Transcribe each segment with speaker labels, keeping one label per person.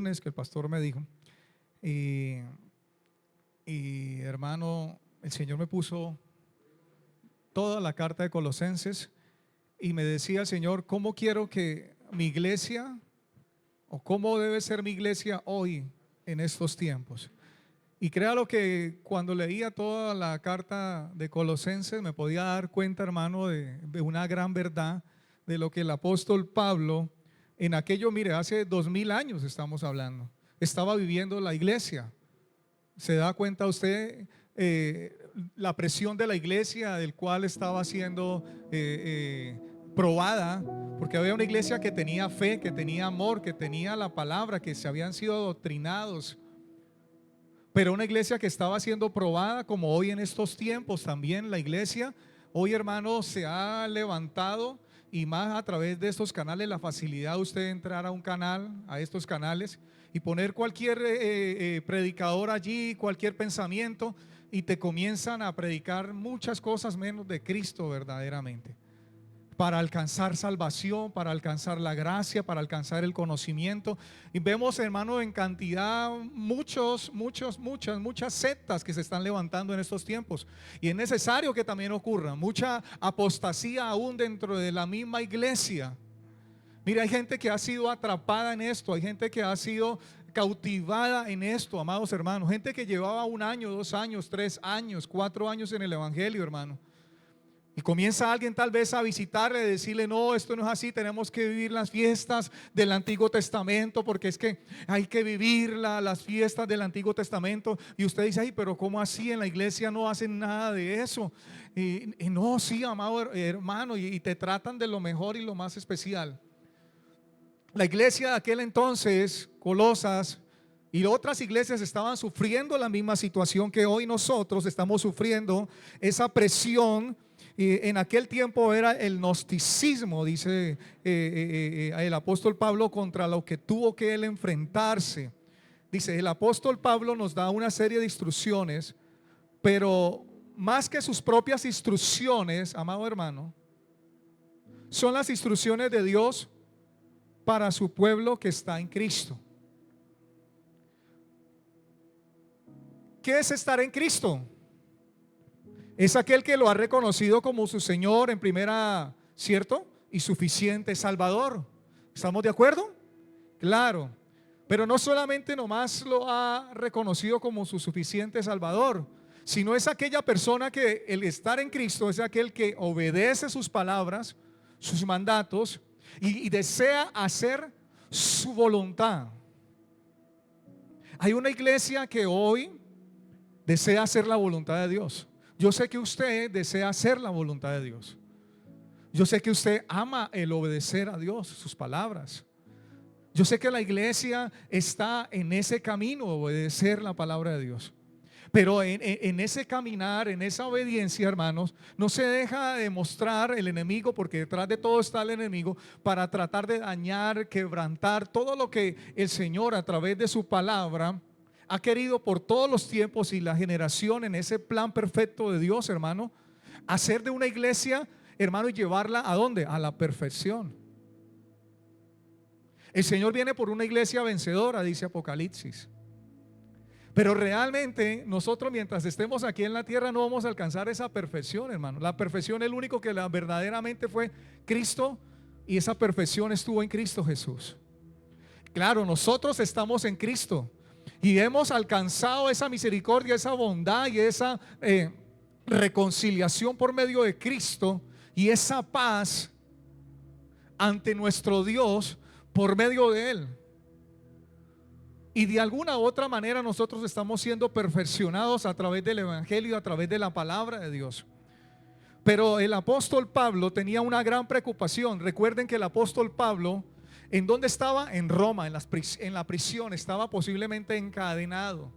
Speaker 1: lunes que el pastor me dijo. Y, y hermano, el Señor me puso toda la carta de Colosenses y me decía el Señor, ¿cómo quiero que mi iglesia o cómo debe ser mi iglesia hoy en estos tiempos? Y créalo que cuando leía toda la carta de Colosenses me podía dar cuenta, hermano, de una gran verdad de lo que el apóstol Pablo en aquello, mire, hace 2000 años estamos hablando, estaba viviendo la iglesia. ¿Se da cuenta usted la presión de la iglesia del cual estaba siendo probada? Porque había una iglesia que tenía fe, que tenía amor, que tenía la palabra, que se habían sido adoctrinados, pero una iglesia que estaba siendo probada, como hoy en estos tiempos también la iglesia, hoy hermano, se ha levantado y más a través de estos canales, la facilidad de usted entrar a un canal, a estos canales y poner cualquier predicador allí, cualquier pensamiento y te comienzan a predicar muchas cosas menos de Cristo verdaderamente. Para alcanzar salvación, para alcanzar la gracia, para alcanzar el conocimiento. Y vemos, hermano, en cantidad muchas sectas que se están levantando en estos tiempos. Y es necesario que también ocurra mucha apostasía aún dentro de la misma iglesia. Mira, hay gente que ha sido atrapada en esto, hay gente que ha sido cautivada en esto, amados hermanos. Gente que llevaba 1 año, 2 años, 3 años, 4 años en el evangelio, hermano. Y comienza alguien tal vez a visitarle, a decirle, no, esto no es así, tenemos que vivir las fiestas del Antiguo Testamento, porque es que hay que vivir las fiestas del Antiguo Testamento. Y usted dice, ay, pero ¿cómo así? En la iglesia no hacen nada de eso. Y no, sí, amado hermano, y te tratan de lo mejor y lo más especial. La iglesia de aquel entonces, Colosas, y otras iglesias estaban sufriendo la misma situación que hoy nosotros estamos sufriendo, esa presión. Y en aquel tiempo era el gnosticismo, dice el apóstol Pablo, contra lo que tuvo que él enfrentarse. Dice, el apóstol Pablo nos da una serie de instrucciones, pero más que sus propias instrucciones, amado hermano, son las instrucciones de Dios para su pueblo que está en Cristo. ¿Qué es estar en Cristo? Es aquel que lo ha reconocido como su Señor en primera, ¿cierto? Y suficiente Salvador. ¿Estamos de acuerdo? Claro. Pero no solamente nomás lo ha reconocido como su suficiente Salvador, sino es aquella persona que el estar en Cristo es aquel que obedece sus palabras, sus mandatos y desea hacer su voluntad. Hay una iglesia que hoy desea hacer la voluntad de Dios. Yo sé que usted desea hacer la voluntad de Dios. Yo sé que usted ama el obedecer a Dios, sus palabras. Yo sé que la iglesia está en ese camino de obedecer la palabra de Dios. Pero en ese caminar, en esa obediencia, hermanos, no se deja de mostrar el enemigo, porque detrás de todo está el enemigo, para tratar de dañar, quebrantar todo lo que el Señor a través de su palabra ha querido por todos los tiempos y la generación en ese plan perfecto de Dios, hermano, hacer de una iglesia, hermano, y llevarla ¿a dónde? A la perfección. El Señor viene por una iglesia vencedora, dice Apocalipsis. Pero realmente nosotros mientras estemos aquí en la tierra no vamos a alcanzar esa perfección, hermano. La perfección, el único que verdaderamente fue Cristo, y esa perfección estuvo en Cristo Jesús. Claro, nosotros estamos en Cristo y hemos alcanzado esa misericordia, esa bondad y esa reconciliación por medio de Cristo y esa paz ante nuestro Dios por medio de Él. Y de alguna u otra manera nosotros estamos siendo perfeccionados a través del Evangelio, a través de la palabra de Dios. Pero el apóstol Pablo tenía una gran preocupación. Recuerden que el apóstol Pablo, ¿en dónde estaba? En Roma, en la prisión, estaba posiblemente encadenado.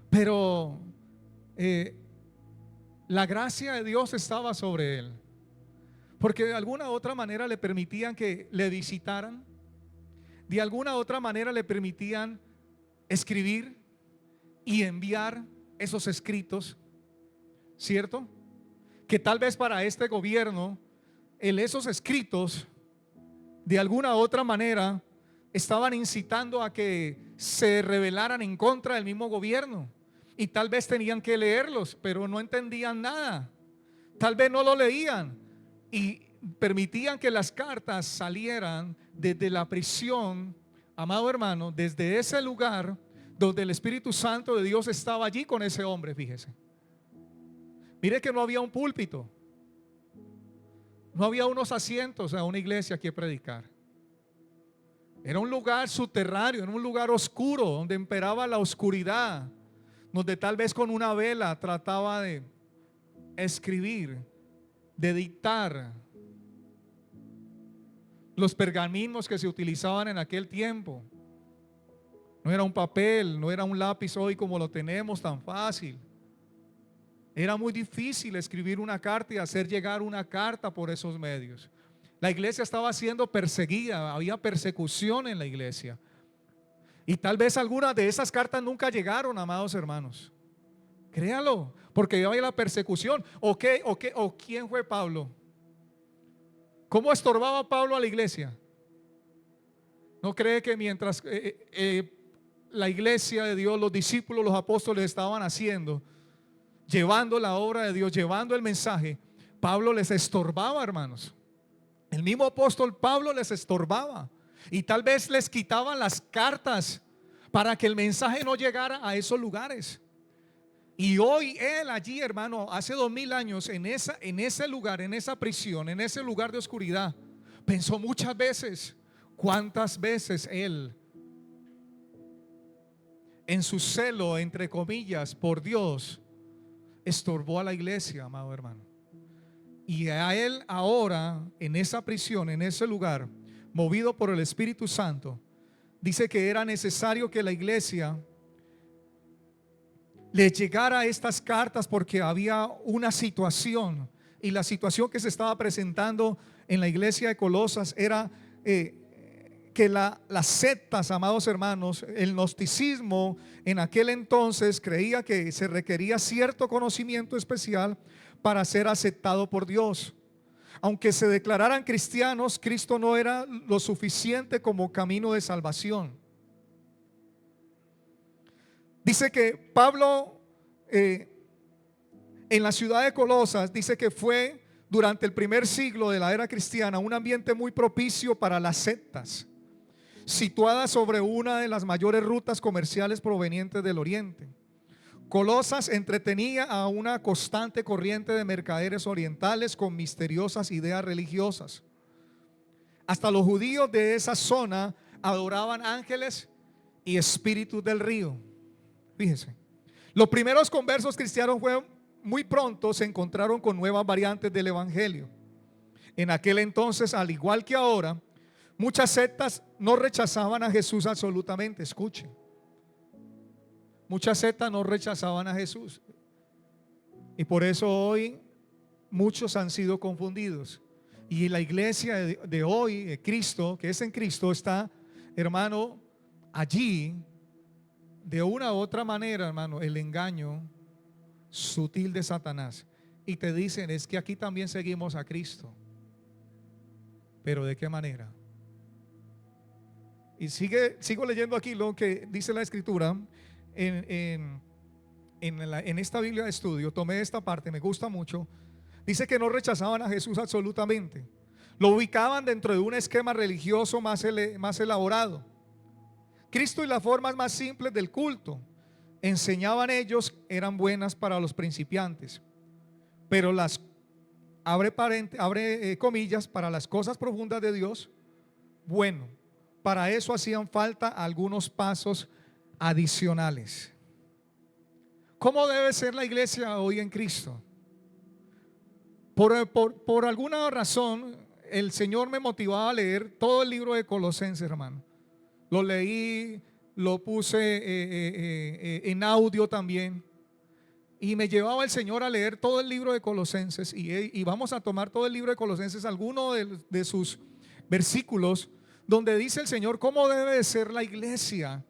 Speaker 1: Pero la gracia de Dios estaba sobre él, porque de alguna u otra manera le permitían que le visitaran. De alguna u otra manera le permitían escribir y enviar esos escritos, ¿cierto? Que tal vez para este gobierno esos escritos de alguna u otra manera estaban incitando a que se rebelaran en contra del mismo gobierno. Y tal vez tenían que leerlos, pero no entendían nada. Tal vez no lo leían y permitían que las cartas salieran desde la prisión, amado hermano, desde ese lugar donde el Espíritu Santo de Dios estaba allí con ese hombre, fíjese. Mire que no había un púlpito, no había unos asientos a una iglesia que predicar. Era un lugar subterráneo, era un lugar oscuro, donde imperaba la oscuridad, donde tal vez con una vela trataba de escribir, de dictar los pergaminos que se utilizaban en aquel tiempo. No era un papel, no era un lápiz hoy como lo tenemos tan fácil. Era muy difícil escribir una carta y hacer llegar una carta por esos medios. La iglesia estaba siendo perseguida, había persecución en la iglesia. Y tal vez algunas de esas cartas nunca llegaron, amados hermanos. Créalo, porque había la persecución. ¿O quién fue Pablo? ¿Cómo estorbaba Pablo a la iglesia? ¿No cree que mientras la iglesia de Dios, los discípulos, los apóstoles estaban haciendo, llevando la obra de Dios, llevando el mensaje, Pablo les estorbaba, hermanos? El mismo apóstol Pablo les estorbaba y tal vez les quitaban las cartas para que el mensaje no llegara a esos lugares. Y hoy él allí, hermano, hace 2000 años en ese lugar, en esa prisión, en ese lugar de oscuridad, pensó muchas veces cuántas veces él, en su celo, entre comillas, por Dios, estorbó a la iglesia, amado hermano. Y a él ahora, en esa prisión, en ese lugar, movido por el Espíritu Santo, dice que era necesario que la iglesia le llegara estas cartas porque había una situación, y la situación que se estaba presentando en la iglesia de Colosas era que las sectas, amados hermanos, el gnosticismo en aquel entonces creía que se requería cierto conocimiento especial para ser aceptado por Dios. Aunque se declararan cristianos, Cristo no era lo suficiente como camino de salvación. Dice que Pablo en la ciudad de Colosas, dice que fue durante el primer siglo de la era cristiana un ambiente muy propicio para las sectas, situada sobre una de las mayores rutas comerciales provenientes del oriente. Colosas entretenía a una constante corriente de mercaderes orientales con misteriosas ideas religiosas. Hasta los judíos de esa zona adoraban ángeles y espíritus del río. Fíjese, los primeros conversos cristianos muy pronto se encontraron con nuevas variantes del evangelio. En aquel entonces, al igual que ahora, muchas sectas no rechazaban a Jesús absolutamente. Escuchen, muchas sectas no rechazaban a Jesús, y por eso hoy muchos han sido confundidos. Y la iglesia de hoy, de Cristo, que es en Cristo, está, hermano, allí. De una u otra manera, hermano, el engaño sutil de Satanás. Y te dicen, es que aquí también seguimos a Cristo. Pero ¿de qué manera? Y sigo leyendo aquí lo que dice la Escritura en esta Biblia de estudio. Tomé esta parte, me gusta mucho. Dice que no rechazaban a Jesús absolutamente. Lo ubicaban dentro de un esquema religioso más elaborado. Cristo y las formas más simples del culto, enseñaban ellos, eran buenas para los principiantes, pero las, abre comillas, para las cosas profundas de Dios, bueno, para eso hacían falta algunos pasos adicionales. ¿Cómo debe ser la iglesia hoy en Cristo? Por alguna razón, el Señor me motivaba a leer todo el libro de Colosenses, hermano. Lo leí, lo puse en audio también, y me llevaba el Señor a leer todo el libro de Colosenses, y vamos a tomar todo el libro de Colosenses, alguno de sus versículos, donde dice el Señor cómo debe de ser la iglesia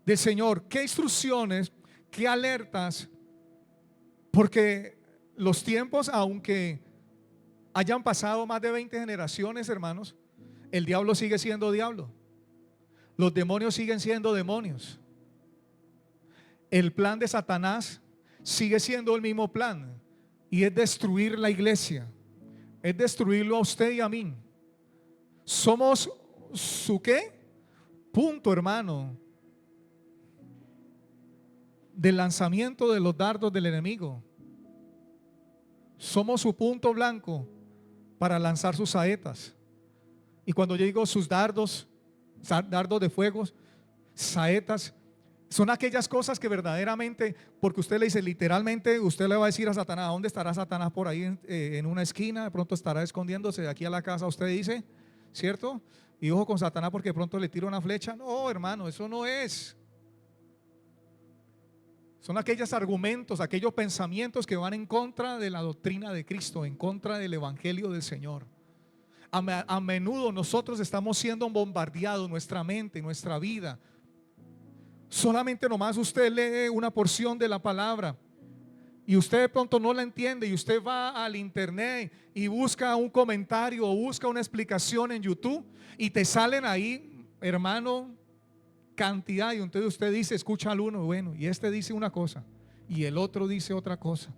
Speaker 1: del Señor, qué instrucciones, qué alertas, porque los tiempos, aunque hayan pasado más de 20 generaciones, hermanos, el diablo sigue siendo diablo. Los demonios siguen siendo demonios. El plan de Satanás sigue siendo el mismo plan, y es destruir la iglesia, es destruirlo a usted y a mí. Somos su ¿qué? Punto, hermano, del lanzamiento de los dardos del enemigo. Somos su punto blanco para lanzar sus saetas. Y cuando yo digo sus dardos, dardos de fuego, saetas, son aquellas cosas que verdaderamente, porque usted le dice literalmente, usted le va a decir a Satanás, ¿dónde estará Satanás? Por ahí en una esquina, de pronto estará escondiéndose de aquí a la casa, usted dice, ¿cierto? Y ojo con Satanás porque de pronto le tira una flecha. No, hermano, eso no es. Son aquellos argumentos, aquellos pensamientos que van en contra de la doctrina de Cristo, en contra del evangelio del Señor. A menudo nosotros estamos siendo bombardeados, nuestra mente, nuestra vida. Solamente nomás usted lee una porción de la palabra y usted de pronto no la entiende, y usted va al internet y busca un comentario o busca una explicación en YouTube, y te salen ahí, hermano, cantidad, y entonces usted dice, escucha al uno, bueno, y este dice una cosa y el otro dice otra cosa,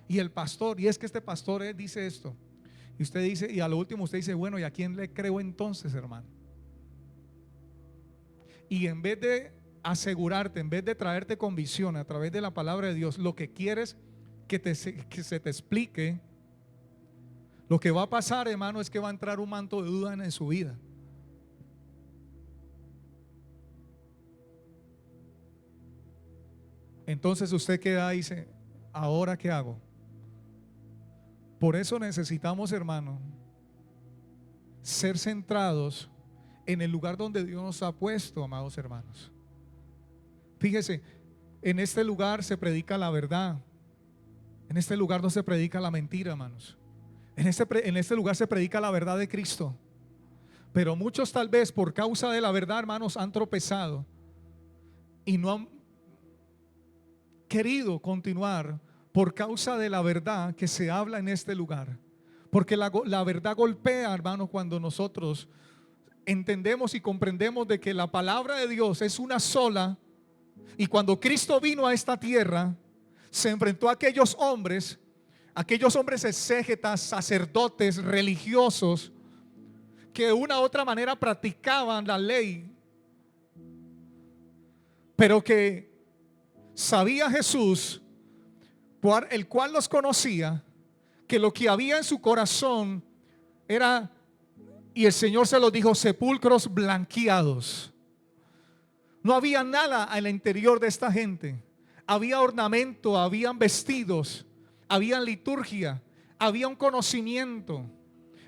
Speaker 1: y el pastor, y es que este pastor dice esto, y usted dice, y a lo último usted dice, bueno, ¿y a quién le creo entonces, hermano? Y en vez de asegurarte, en vez de traerte convicción a través de la palabra de Dios, lo que quieres que se te explique, lo que va a pasar, hermano, es que va a entrar un manto de duda en su vida. Entonces usted queda y dice, ¿ahora qué hago? Por eso necesitamos, hermano, ser centrados en el lugar donde Dios nos ha puesto, amados hermanos. Fíjese, en este lugar se predica la verdad. En este lugar no se predica la mentira, hermanos. En este lugar se predica la verdad de Cristo. Pero muchos tal vez por causa de la verdad, hermanos, han tropezado y no han querido continuar por causa de la verdad que se habla en este lugar. Porque la verdad golpea, hermanos, cuando nosotros entendemos y comprendemos de que la palabra de Dios es una sola. Y cuando Cristo vino a esta tierra, se enfrentó a aquellos hombres exégetas, sacerdotes, religiosos, que de una u otra manera practicaban la ley, pero que sabía Jesús, por el cual los conocía, que lo que había en su corazón era, y el Señor se los dijo, sepulcros blanqueados. No había nada al interior de esta gente. Había ornamento, habían vestidos, había liturgia, había un conocimiento,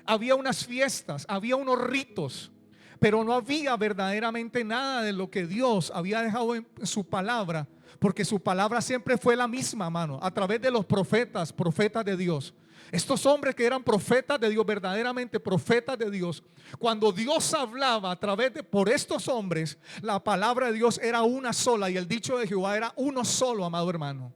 Speaker 1: había unas fiestas, había unos ritos, pero no había verdaderamente nada de lo que Dios había dejado en su palabra, porque su palabra siempre fue la misma, mano, a través de los profetas de Dios. Estos hombres que eran profetas de Dios, verdaderamente profetas de Dios, cuando Dios hablaba a través de por estos hombres, la palabra de Dios era una sola y el dicho de Jehová era uno solo, amado hermano.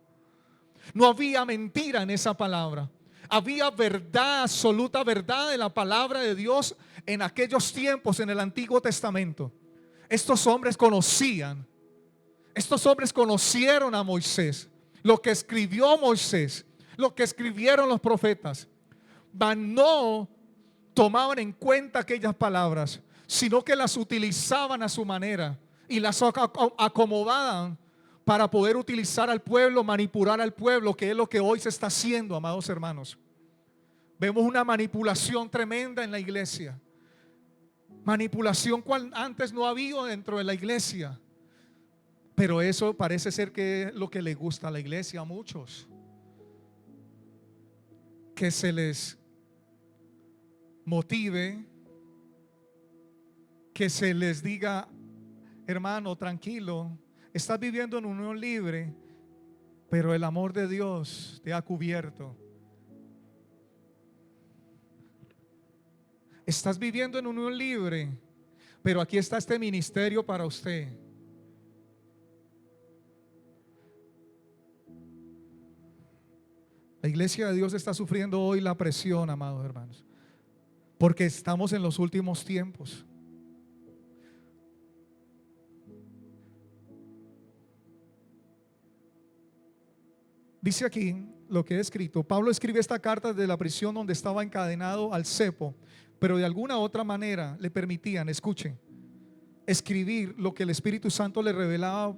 Speaker 1: No había mentira en esa palabra. Había verdad, absoluta verdad de la palabra de Dios en aquellos tiempos en el Antiguo Testamento. Estos hombres conocían, estos hombres conocieron a Moisés, lo que escribió Moisés, lo que escribieron los profetas, mas no tomaban en cuenta aquellas palabras, sino que las utilizaban a su manera y las acomodaban para poder utilizar al pueblo, manipular al pueblo, que es lo que hoy se está haciendo, amados hermanos. Vemos una manipulación tremenda en la iglesia, manipulación cual antes no había dentro de la iglesia, pero eso parece ser que es lo que le gusta a la iglesia a muchos, que se les motive, que se les diga, hermano, tranquilo, estás viviendo en unión libre, pero el amor de Dios te ha cubierto. Estás viviendo en unión libre, pero aquí está este ministerio para usted. La iglesia de Dios está sufriendo hoy la presión, amados hermanos, porque estamos en los últimos tiempos. Dice aquí lo que he escrito. Pablo escribe esta carta desde la prisión donde estaba encadenado al cepo, pero de alguna otra manera le permitían, escuchen, escribir lo que el Espíritu Santo le revelaba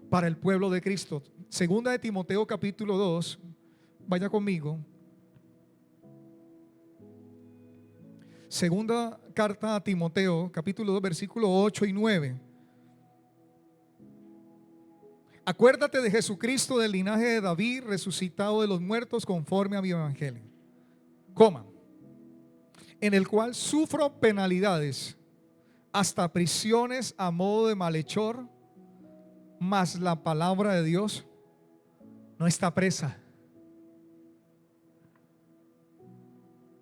Speaker 1: para el pueblo de Cristo. Segunda de Timoteo capítulo 2, vaya conmigo. Segunda carta a Timoteo capítulo 2 versículo 8 y 9. Acuérdate de Jesucristo, del linaje de David, resucitado de los muertos conforme a mi evangelio, coma, en el cual sufro penalidades, hasta prisiones a modo de malhechor, mas la palabra de Dios no está presa.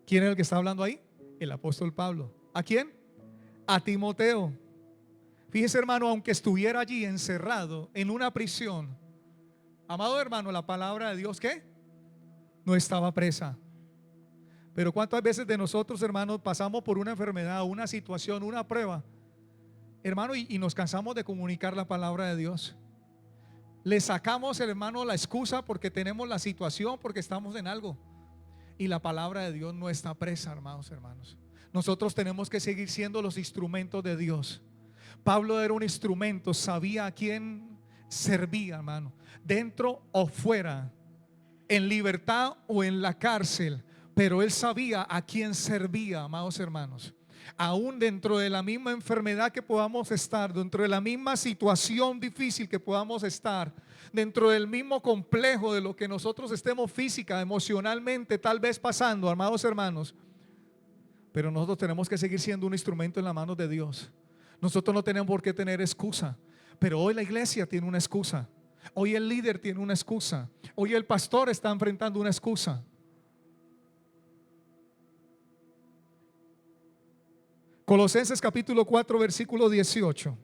Speaker 1: ¿Quién es el que está hablando ahí? El apóstol Pablo. ¿A quién? A Timoteo. Fíjese, hermano, aunque estuviera allí encerrado en una prisión, amado hermano, la palabra de Dios, ¿qué? No estaba presa. Pero ¿cuántas veces de nosotros, hermanos, pasamos por una enfermedad, una situación, una prueba, hermano, y nos cansamos de comunicar la palabra de Dios? Le sacamos, hermano, la excusa porque tenemos la situación, porque estamos en algo. Y la palabra de Dios no está presa, hermanos. Nosotros tenemos que seguir siendo los instrumentos de Dios. Pablo era un instrumento, sabía a quién servía, hermano, dentro o fuera, en libertad o en la cárcel, pero él sabía a quién servía, amados hermanos. Aún dentro de la misma enfermedad que podamos estar, dentro de la misma situación difícil que podamos estar, dentro del mismo complejo de lo que nosotros estemos física, emocionalmente tal vez pasando, amados hermanos, pero nosotros tenemos que seguir siendo un instrumento en las manos de Dios. Nosotros no tenemos por qué tener excusa, pero hoy la iglesia tiene una excusa. Hoy el líder tiene una excusa. Hoy el pastor está enfrentando una excusa. Colosenses capítulo 4 versículo 18.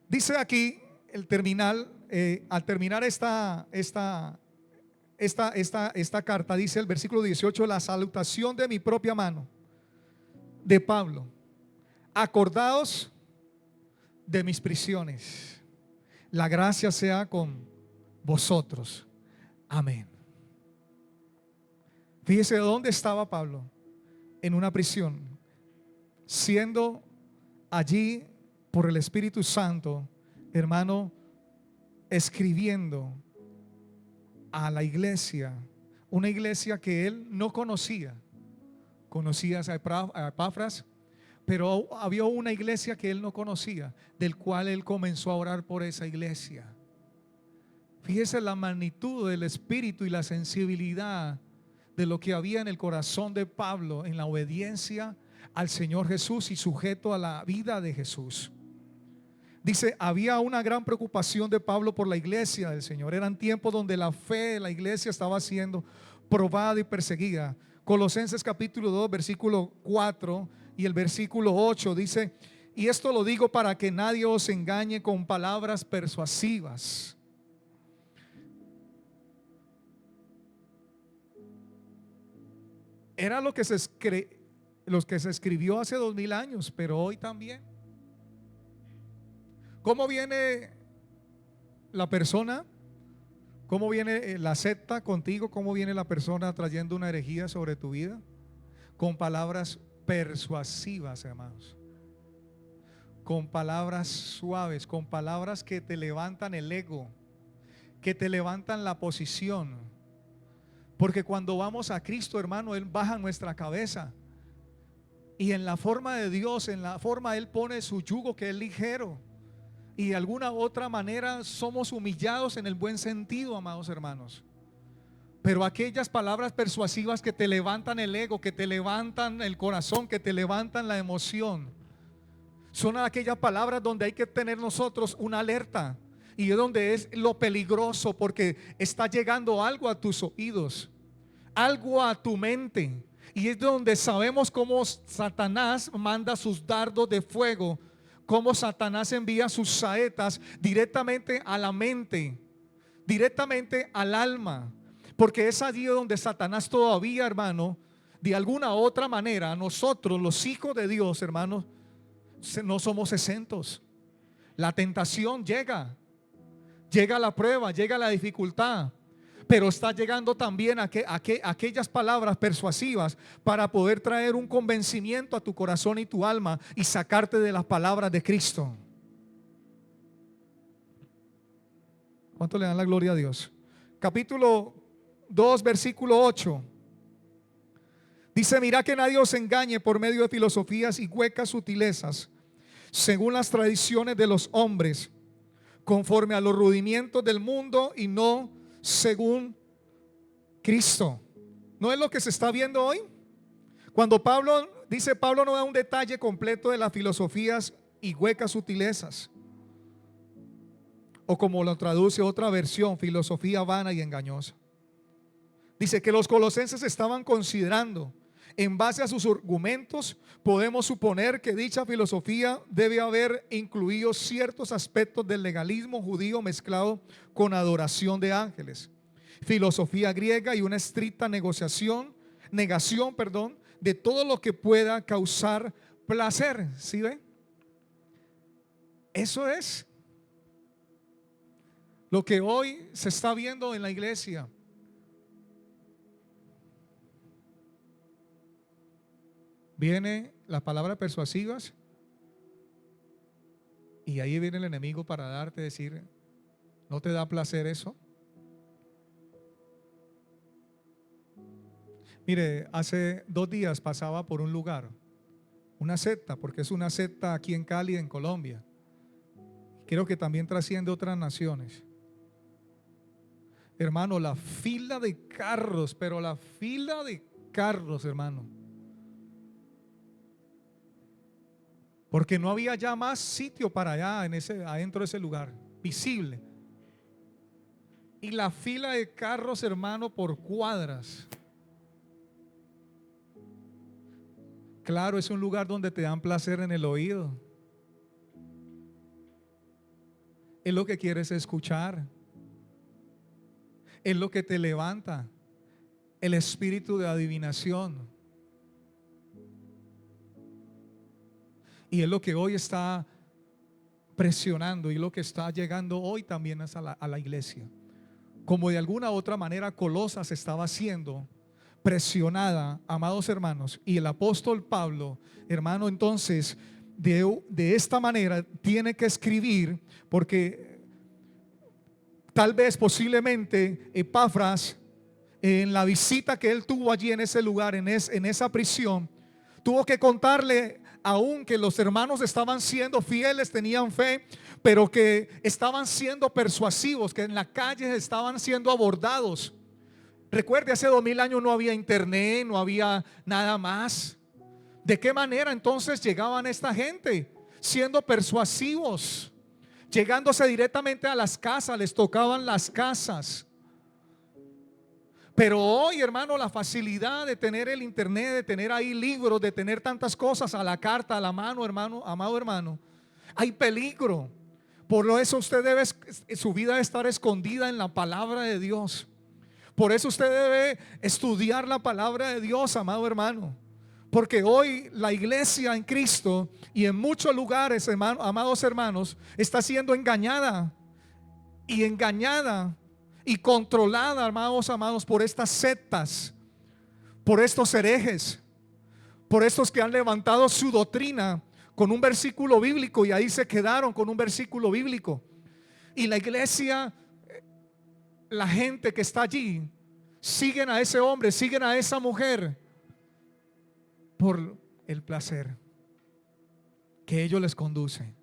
Speaker 1: Dice aquí el terminal, al terminar esta carta, dice el versículo 18: la salutación de mi propia mano, de Pablo. Acordaos de mis prisiones. La gracia sea con vosotros. Amén. Fíjese dónde estaba Pablo: en una prisión, siendo allí por el Espíritu Santo, hermano, escribiendo a la iglesia, una iglesia que él no conocía. Conocía a Epafras, pero había una iglesia que él no conocía, del cual él comenzó a orar por esa iglesia. Fíjese la magnitud del espíritu y la sensibilidad de lo que había en el corazón de Pablo, en la obediencia al Señor Jesús y sujeto a la vida de Jesús. Dice, había una gran preocupación de Pablo por la iglesia del Señor. Eran tiempos donde la fe de la iglesia estaba siendo probada y perseguida. Colosenses capítulo 2 versículo 4 y el versículo 8 dice: y esto lo digo para que nadie os engañe con palabras persuasivas. Era lo que se escribió hace 2000 años, pero hoy también. ¿Cómo viene la persona? ¿Cómo viene la secta contigo? ¿Cómo viene la persona trayendo una herejía sobre tu vida? Con palabras persuasivas, hermanos. Con palabras suaves, con palabras que te levantan el ego, que te levantan la posición. Porque cuando vamos a Cristo, hermano, Él baja nuestra cabeza. Y en la forma de Dios, en la forma Él pone su yugo que es ligero. Y de alguna otra manera somos humillados en el buen sentido, amados hermanos. Pero aquellas palabras persuasivas que te levantan el ego, que te levantan el corazón, que te levantan la emoción, son aquellas palabras donde hay que tener nosotros una alerta. Y es donde es lo peligroso, porque está llegando algo a tus oídos, algo a tu mente. Y es donde sabemos cómo Satanás manda sus dardos de fuego, cómo Satanás envía sus saetas directamente a la mente, directamente al alma. Porque es allí donde Satanás todavía, hermano, de alguna otra manera, nosotros los hijos de Dios, hermanos, no somos exentos. La tentación llega, llega la prueba, llega la dificultad, pero está llegando también aquellas palabras persuasivas para poder traer un convencimiento a tu corazón y tu alma y sacarte de las palabras de Cristo. ¿Cuánto le dan la gloria a Dios? Capítulo 2, versículo 8. Dice: mira que nadie os engañe por medio de filosofías y huecas sutilezas, según las tradiciones de los hombres, conforme a los rudimientos del mundo y no según Cristo. ¿No es lo que se está viendo hoy? Cuando Pablo dice, Pablo no da un detalle completo de las filosofías y huecas sutilezas, o como lo traduce otra versión, filosofía vana y engañosa. Dice que los colosenses estaban considerando, en base a sus argumentos, podemos suponer que dicha filosofía debe haber incluido ciertos aspectos del legalismo judío mezclado con adoración de ángeles, filosofía griega y una estricta negación, de todo lo que pueda causar placer. ¿Sí ven? Eso es lo que hoy se está viendo en la iglesia. Viene las palabras persuasivas y ahí viene el enemigo para darte, decir, ¿no te da placer eso? Mire, hace 2 días pasaba por un lugar, una secta, porque es una secta aquí en Cali, en Colombia. Creo que también trasciende otras naciones. Hermano, la fila de carros, pero la fila de carros, hermano. Porque no había ya más sitio para allá, adentro de ese lugar, visible. Y la fila de carros, hermano, por cuadras. Claro, es un lugar donde te dan placer en el oído. Es lo que quieres escuchar. Es lo que te levanta. El espíritu de adivinación. Y es lo que hoy está presionando y lo que está llegando hoy también es a la iglesia. Como de alguna u otra manera Colosas estaba siendo presionada, amados hermanos, y el apóstol Pablo, hermano, entonces de esta manera tiene que escribir, porque tal vez posiblemente Epafras, en la visita que él tuvo allí en ese lugar, en esa prisión, tuvo que contarle aún que los hermanos estaban siendo fieles, tenían fe, pero que estaban siendo persuasivos, que en la calle estaban siendo abordados. Recuerde, hace 2000 años no había internet, no había nada más. ¿De qué manera entonces llegaban esta gente? Siendo persuasivos, llegándose directamente a las casas, les tocaban las casas. Pero hoy, hermano, la facilidad de tener el internet, de tener ahí libros, de tener tantas cosas a la carta, a la mano, hermano, amado hermano, hay peligro. Por eso usted debe, su vida debe estar escondida en la palabra de Dios. Por eso usted debe estudiar la palabra de Dios, amado hermano. Porque hoy la iglesia en Cristo y en muchos lugares, amados hermanos, está siendo engañada y controlada, amados, por estas sectas, por estos herejes, por estos que han levantado su doctrina con un versículo bíblico y ahí se quedaron con un versículo bíblico. Y la iglesia, la gente que está allí, siguen a ese hombre, siguen a esa mujer por el placer que ellos les conduce.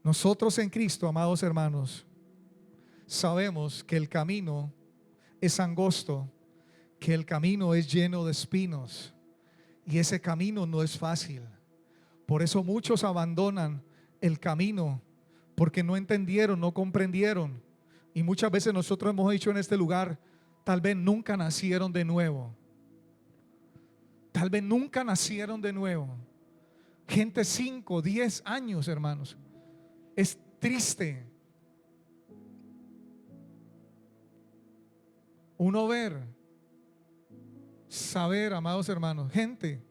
Speaker 1: Nosotros en Cristo, amados hermanos, sabemos que el camino es angosto, que el camino es lleno de espinos y ese camino no es fácil. Por eso muchos abandonan el camino porque no entendieron, no comprendieron. Y muchas veces nosotros hemos dicho en este lugar, tal vez nunca nacieron de nuevo. Tal vez nunca nacieron de nuevo. Gente 5, 10 años, hermanos. Es triste uno ver, saber, amados hermanos, gente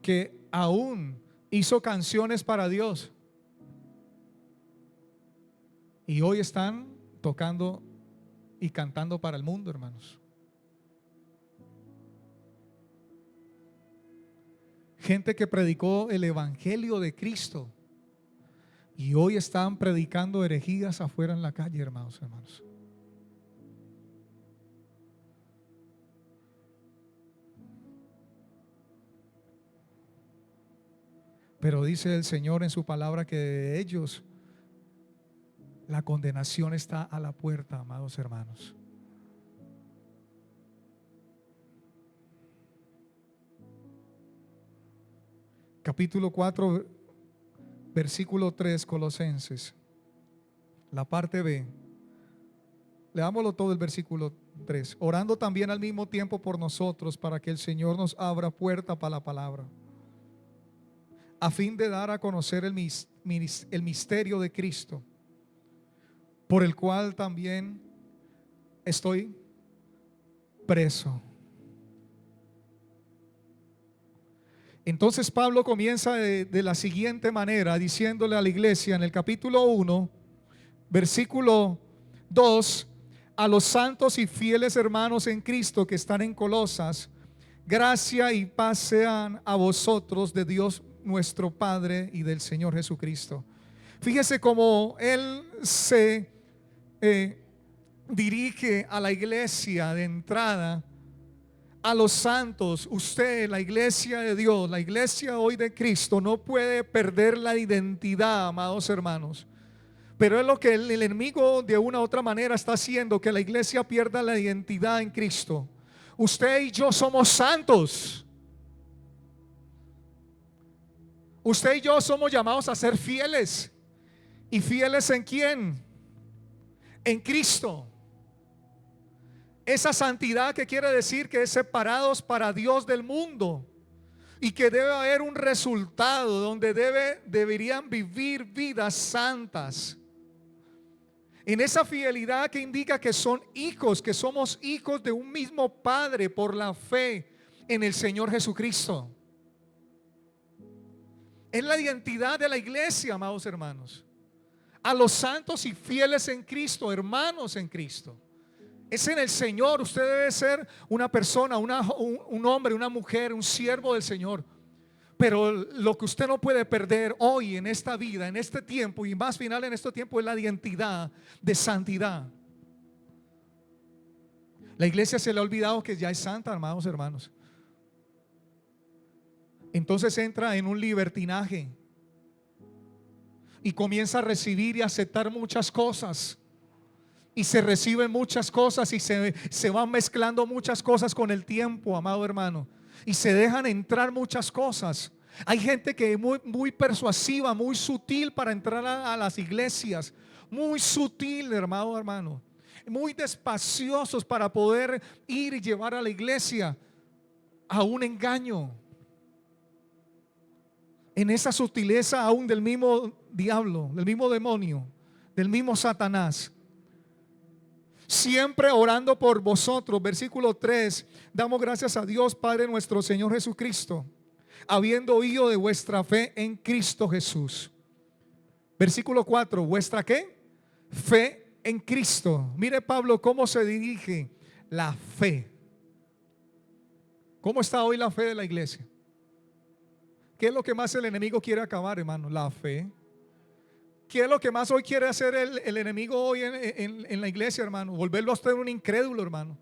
Speaker 1: que aún hizo canciones para Dios y hoy están tocando y cantando para el mundo, hermanos. Gente que predicó el evangelio de Cristo y hoy están predicando herejías afuera en la calle, hermanos. Pero dice el Señor en su palabra que de ellos la condenación está a la puerta, amados hermanos. Capítulo 4, versículo 3, Colosenses, la parte B. Leámoslo todo el versículo 3. Orando también al mismo tiempo por nosotros, para que el Señor nos abra puerta para la palabra, a fin de dar a conocer el misterio de Cristo, por el cual también estoy preso. Entonces Pablo comienza de la siguiente manera, diciéndole a la iglesia en el capítulo 1, versículo 2: a los santos y fieles hermanos en Cristo que están en Colosas, gracia y paz sean a vosotros de Dios nuestro Padre y del Señor Jesucristo. Fíjese cómo él se dirige a la iglesia de entrada, a los santos. Usted, la iglesia de Dios, la iglesia hoy de Cristo, no puede perder la identidad, amados hermanos. Pero es lo que el enemigo de una u otra manera está haciendo, que la iglesia pierda la identidad en Cristo. Usted y yo somos santos. Usted y yo somos llamados a ser fieles. ¿Y fieles en quién? En Cristo. Esa santidad que quiere decir que es separados para Dios del mundo, y que debe haber un resultado donde deberían vivir vidas santas. En esa fidelidad que indica que son hijos, que somos hijos de un mismo Padre por la fe en el Señor Jesucristo. Es la identidad de la iglesia, amados hermanos. A los santos y fieles en Cristo, hermanos en Cristo. Es en el Señor. Usted debe ser una persona, un hombre, una mujer, un siervo del Señor. Pero lo que usted no puede perder hoy en esta vida, en este tiempo, y más final en este tiempo, es la identidad de santidad. La iglesia se le ha olvidado que ya es santa, amados hermanos. Entonces entra en un libertinaje y comienza a recibir y aceptar muchas cosas. Y se reciben muchas cosas y se van mezclando muchas cosas con el tiempo, amado hermano. Y se dejan entrar muchas cosas. Hay gente que es muy persuasiva, muy sutil para entrar a las iglesias. Muy sutil, hermano. Muy despaciosos para poder ir y llevar a la iglesia a un engaño. En esa sutileza aún del mismo diablo, del mismo demonio, del mismo Satanás. Siempre orando por vosotros. Versículo 3: damos gracias a Dios Padre nuestro Señor Jesucristo, habiendo oído de vuestra fe en Cristo Jesús. Versículo 4: ¿vuestra qué? Fe en Cristo. Mire Pablo cómo se dirige la fe. ¿Cómo está hoy la fe de la iglesia? ¿Qué es lo que más el enemigo quiere acabar, hermano? La fe. ¿Qué es lo que más hoy quiere hacer el enemigo hoy en la iglesia, hermano? Volverlo a usted un incrédulo, hermano.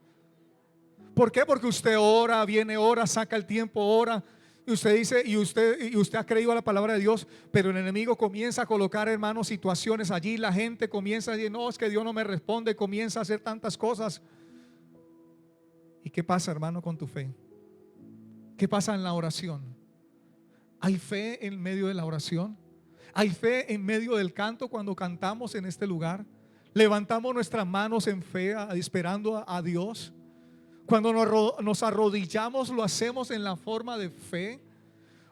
Speaker 1: ¿Por qué? Porque usted ora, viene, ora, saca el tiempo, ora. Y usted dice, y usted ha creído a la palabra de Dios, pero el enemigo comienza a colocar, hermano, situaciones allí. La gente comienza a decir, no, es que Dios no me responde. Comienza a hacer tantas cosas. ¿Y qué pasa, hermano, con tu fe? ¿Qué pasa en la oración? ¿Hay fe en medio de la oración? ¿Hay fe en medio del canto cuando cantamos en este lugar? ¿Levantamos nuestras manos en fe esperando a Dios? Cuando nos arrodillamos, ¿lo hacemos en la forma de fe?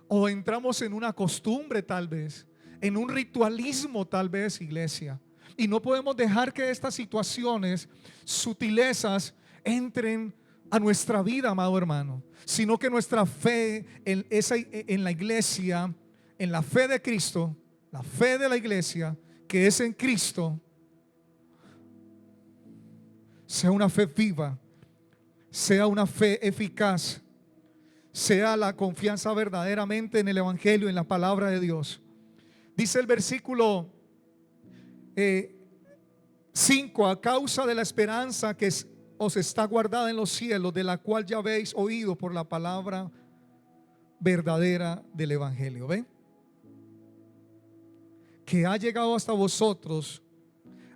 Speaker 1: ¿O entramos en una costumbre tal vez? En un ritualismo tal vez, iglesia. Y no podemos dejar que estas situaciones, sutilezas, entren a nuestra vida, amado hermano, sino que nuestra fe en la iglesia, en la fe de Cristo, la fe de la iglesia que es en Cristo, sea una fe viva, sea una fe eficaz, sea la confianza verdaderamente en el Evangelio, en la palabra de Dios. Dice el versículo 5: a causa de la esperanza que os está guardada en los cielos, de la cual ya habéis oído por la palabra verdadera del Evangelio. ¿Ven? Que ha llegado hasta vosotros,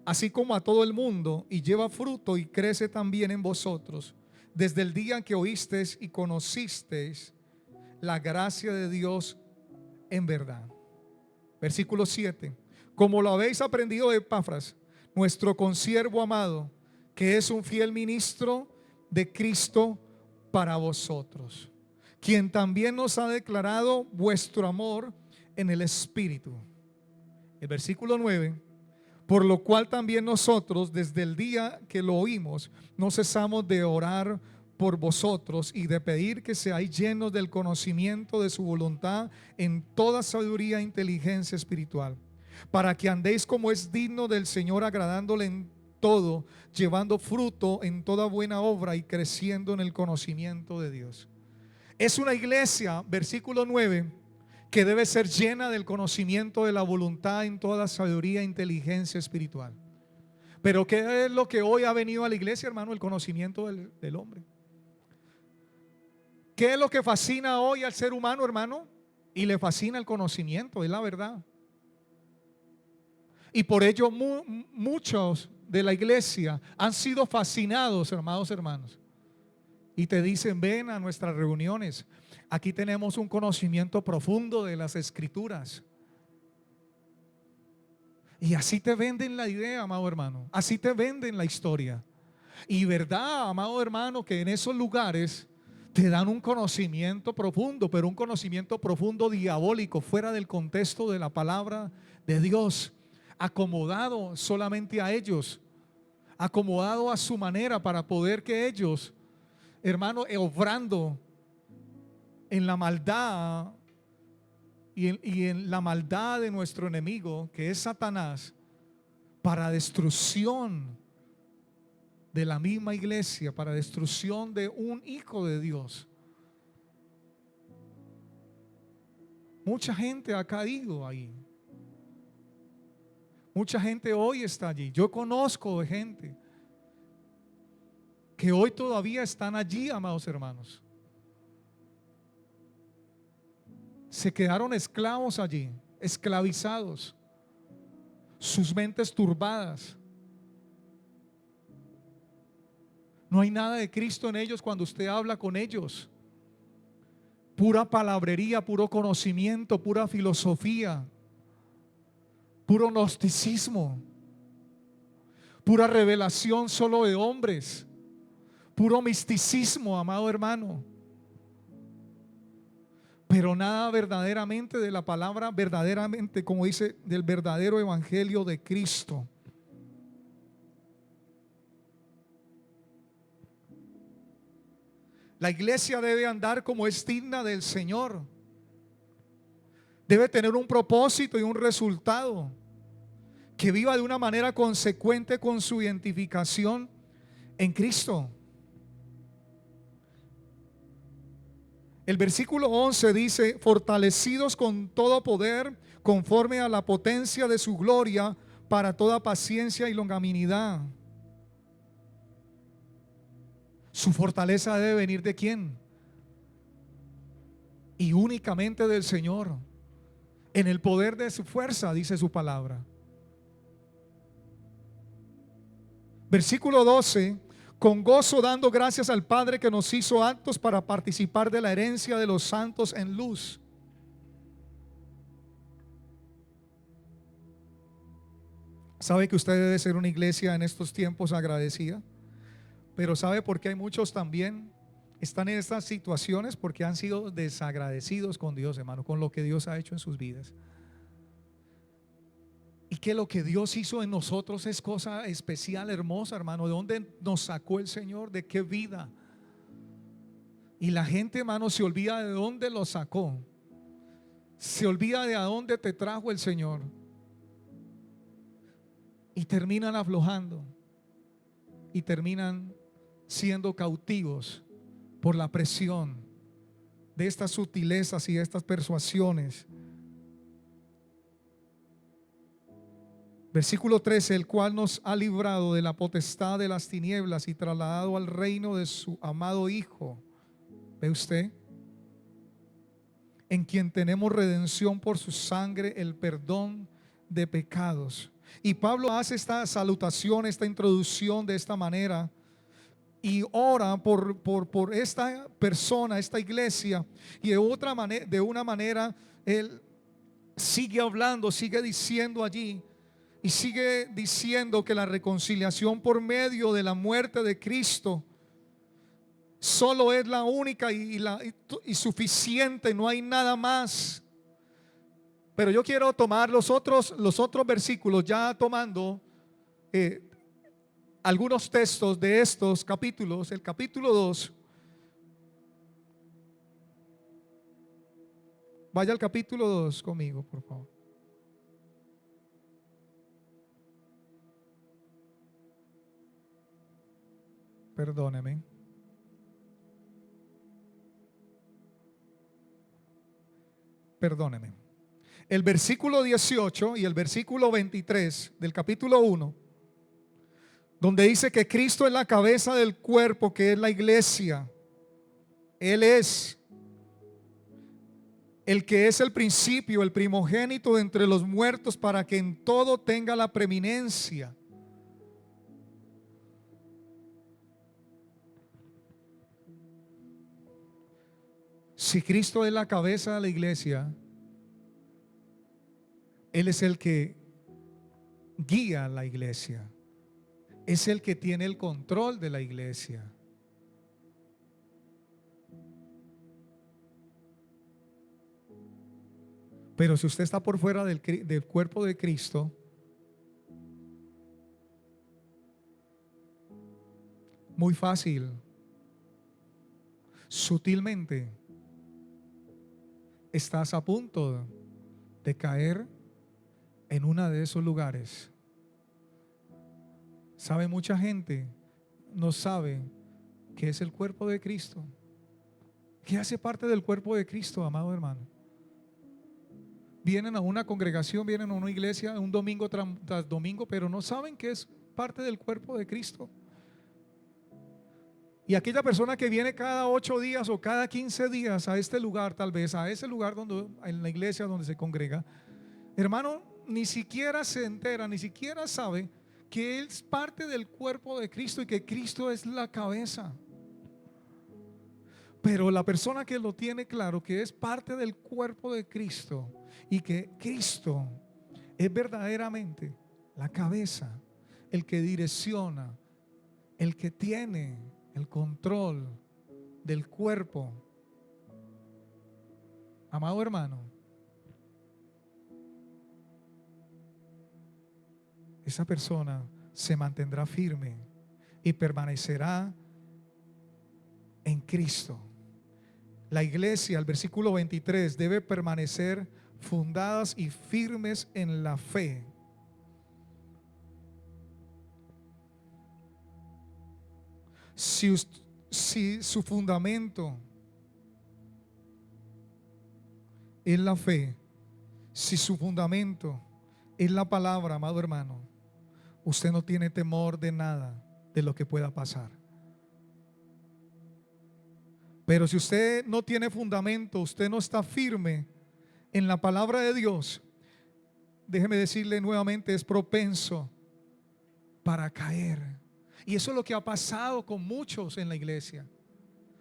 Speaker 1: así como a todo el mundo, y lleva fruto y crece también en vosotros, desde el día en que oísteis y conocisteis la gracia de Dios en verdad. Versículo 7: como lo habéis aprendido de Epafras, nuestro consiervo amado, que es un fiel ministro de Cristo para vosotros, quien también nos ha declarado vuestro amor en el Espíritu. El versículo 9: por lo cual también nosotros, desde el día que lo oímos, no cesamos de orar por vosotros y de pedir que seáis llenos del conocimiento de su voluntad en toda sabiduría e inteligencia espiritual, para que andéis como es digno del Señor, agradándole en todo, llevando fruto en toda buena obra y creciendo en el conocimiento de Dios. Es una iglesia, versículo 9, que debe ser llena del conocimiento de la voluntad en toda sabiduría e inteligencia espiritual. Pero ¿qué es lo que hoy ha venido a la iglesia, hermano? El conocimiento del hombre. ¿Qué es lo que fascina hoy al ser humano, hermano? Y le fascina el conocimiento, es la verdad. Y por ello muchos de la iglesia han sido fascinados, amados hermanos. Y te dicen: ven a nuestras reuniones. Aquí tenemos un conocimiento profundo de las escrituras. Y así te venden la idea, amado hermano. Así te venden la historia. Y verdad, amado hermano, que en esos lugares te dan un conocimiento profundo, pero un conocimiento profundo diabólico, fuera del contexto de la palabra de Dios, acomodado solamente a ellos, acomodado a su manera, para poder que ellos, hermano, obrando en la maldad y en la maldad de nuestro enemigo, que es Satanás, para destrucción de la misma iglesia, para destrucción de un hijo de Dios. Mucha gente ha caído ahí. Mucha gente hoy está allí. Yo conozco de gente que hoy todavía están allí, amados hermanos. Se quedaron esclavos allí, esclavizados, sus mentes turbadas. No hay nada de Cristo en ellos cuando usted habla con ellos. Pura palabrería, puro conocimiento, pura filosofía, puro gnosticismo, pura revelación solo de hombres, puro misticismo, amado hermano. Pero nada verdaderamente de la palabra, verdaderamente, como dice, del verdadero evangelio de Cristo. La iglesia debe andar como es digna del Señor. Debe tener un propósito y un resultado, que viva de una manera consecuente con su identificación en Cristo. El versículo 11 dice: fortalecidos con todo poder, conforme a la potencia de su gloria, para toda paciencia y longanimidad. Su fortaleza debe venir ¿de quién? Y únicamente del Señor, en el poder de su fuerza, dice su palabra. Versículo 12: con gozo dando gracias al Padre, que nos hizo aptos para participar de la herencia de los santos en luz. ¿Sabe que usted debe ser una iglesia en estos tiempos agradecida? Pero ¿sabe por qué hay muchos también están en estas situaciones? Porque han sido desagradecidos con Dios, hermano, con lo que Dios ha hecho en sus vidas. Y que lo que Dios hizo en nosotros es cosa especial, hermosa, hermano. ¿De dónde nos sacó el Señor? ¿De qué vida? Y la gente, hermano, se olvida de dónde lo sacó. Se olvida de a dónde te trajo el Señor. Y terminan aflojando. Y terminan siendo cautivos por la presión de estas sutilezas y de estas persuasiones. Versículo 13, el cual nos ha librado de la potestad de las tinieblas y trasladado al reino de su amado Hijo. ¿Ve usted? En quien tenemos redención por su sangre, el perdón de pecados. Y Pablo hace esta salutación, esta introducción de esta manera, y ora por esta persona, esta iglesia. Y de una manera él sigue hablando, sigue diciendo allí, y sigue diciendo que la reconciliación por medio de la muerte de Cristo solo es la única y suficiente, no hay nada más. Pero yo quiero tomar los otros versículos, ya tomando algunos textos de estos capítulos. El capítulo 2. Vaya al capítulo 2 conmigo, por favor. Perdóneme. Perdóneme. El versículo 18 y el versículo 23 del capítulo 1, donde dice que Cristo es la cabeza del cuerpo, que es la iglesia. Él es el que es el principio, el primogénito de entre los muertos, para que en todo tenga la preeminencia. Si Cristo es la cabeza de la iglesia, Él es el que guía a la iglesia, es el que tiene el control de la iglesia. Pero si usted está por fuera del cuerpo de Cristo, muy fácil, sutilmente, estás a punto de caer en uno de esos lugares. ¿Sabe? Mucha gente no sabe qué es el cuerpo de Cristo, qué hace parte del cuerpo de Cristo, amado hermano. Vienen a una congregación, vienen a una iglesia un domingo tras domingo, pero no saben que es parte del cuerpo de Cristo. Y aquella persona que viene cada 8 días o cada 15 días a este lugar, tal vez a ese lugar en la iglesia donde se congrega, hermano, ni siquiera se entera, ni siquiera sabe que es parte del cuerpo de Cristo y que Cristo es la cabeza. Pero la persona que lo tiene claro, que es parte del cuerpo de Cristo y que Cristo es verdaderamente la cabeza, el que direcciona, el que tiene el control del cuerpo, amado hermano, esa persona se mantendrá firme y permanecerá en Cristo. La iglesia, el versículo 23, debe permanecer fundadas y firmes en la fe. Si su fundamento es la fe, si su fundamento es la palabra, amado hermano, usted no tiene temor de nada de lo que pueda pasar. Pero si usted no tiene fundamento, usted no está firme en la palabra de Dios, déjeme decirle nuevamente, es propenso para caer. Y eso es lo que ha pasado con muchos en la iglesia.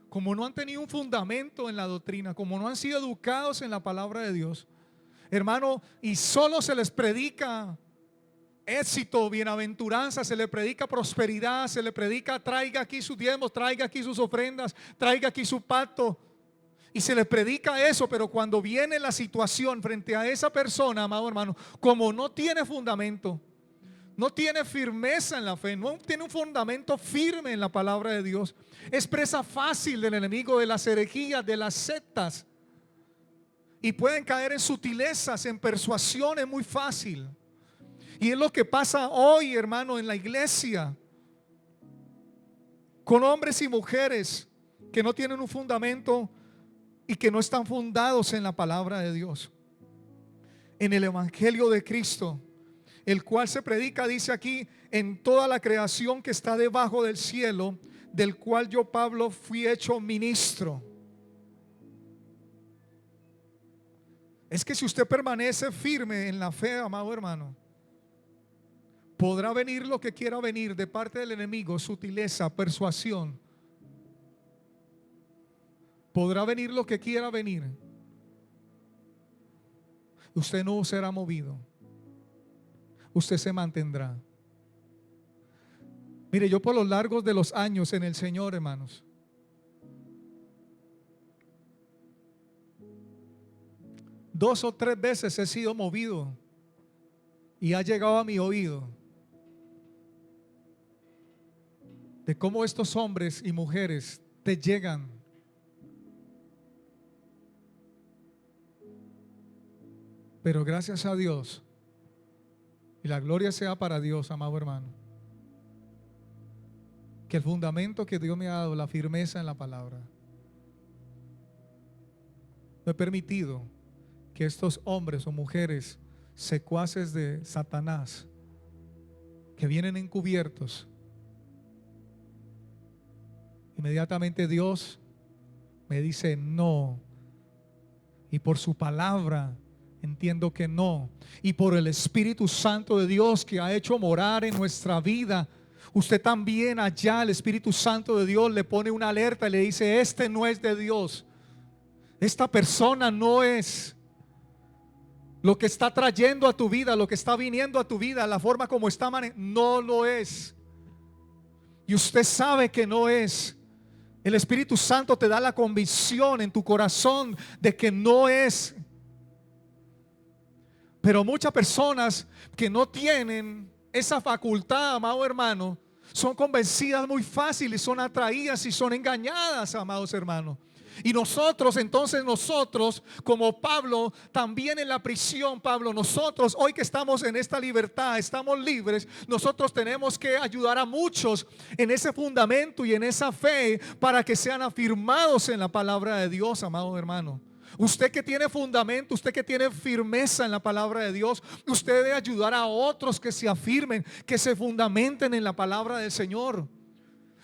Speaker 1: Como no han tenido un fundamento en la doctrina, como no han sido educados en la palabra de Dios, hermano, y solo se les predica éxito, bienaventuranza, se le predica prosperidad, se le predica traiga aquí sus diezmos, traiga aquí sus ofrendas, traiga aquí su pacto, y se le predica eso. Pero cuando viene la situación frente a esa persona, amado hermano, como no tiene fundamento, no tiene firmeza en la fe, no tiene un fundamento firme en la palabra de Dios, es presa fácil del enemigo, de las herejías, de las sectas, y pueden caer en sutilezas, en persuasiones muy fácil. Y es lo que pasa hoy, hermano, en la iglesia, con hombres y mujeres que no tienen un fundamento y que no están fundados en la palabra de Dios, en el evangelio de Cristo, el cual se predica, dice aquí, en toda la creación que está debajo del cielo, del cual yo, Pablo, fui hecho ministro. Es que si usted permanece firme en la fe, amado hermano, podrá venir lo que quiera venir de parte del enemigo, sutileza, persuasión. Podrá venir lo que quiera venir. Usted no será movido. Usted se mantendrá. Mire, yo por los largos de los años en el Señor, hermanos, dos o tres veces he sido movido y ha llegado a mi oído de cómo estos hombres y mujeres te llegan pero gracias a Dios, y la gloria sea para Dios, amado hermano, que el fundamento que Dios me ha dado, la firmeza en la palabra, no he permitido que estos hombres o mujeres secuaces de Satanás, que vienen encubiertos, inmediatamente Dios me dice no, y por su palabra entiendo que no, y por el Espíritu Santo de Dios que ha hecho morar en nuestra vida, usted también allá, el Espíritu Santo de Dios le pone una alerta y le dice: este no es de Dios, esta persona no es. Lo que está trayendo a tu vida, lo que está viniendo a tu vida, la forma como está no lo es. Y usted sabe que no es. El Espíritu Santo te da la convicción en tu corazón de que no es. Pero muchas personas que no tienen esa facultad, amado hermano, son convencidas muy fácil y son atraídas y son engañadas, amados hermanos. Y nosotros, entonces nosotros, como Pablo, también en la prisión, Pablo, nosotros hoy que estamos en esta libertad, estamos libres, nosotros tenemos que ayudar a muchos en ese fundamento y en esa fe para que sean afirmados en la palabra de Dios, amado hermano. Usted que tiene fundamento, usted que tiene firmeza en la palabra de Dios, usted debe ayudar a otros que se afirmen, que se fundamenten en la palabra del Señor.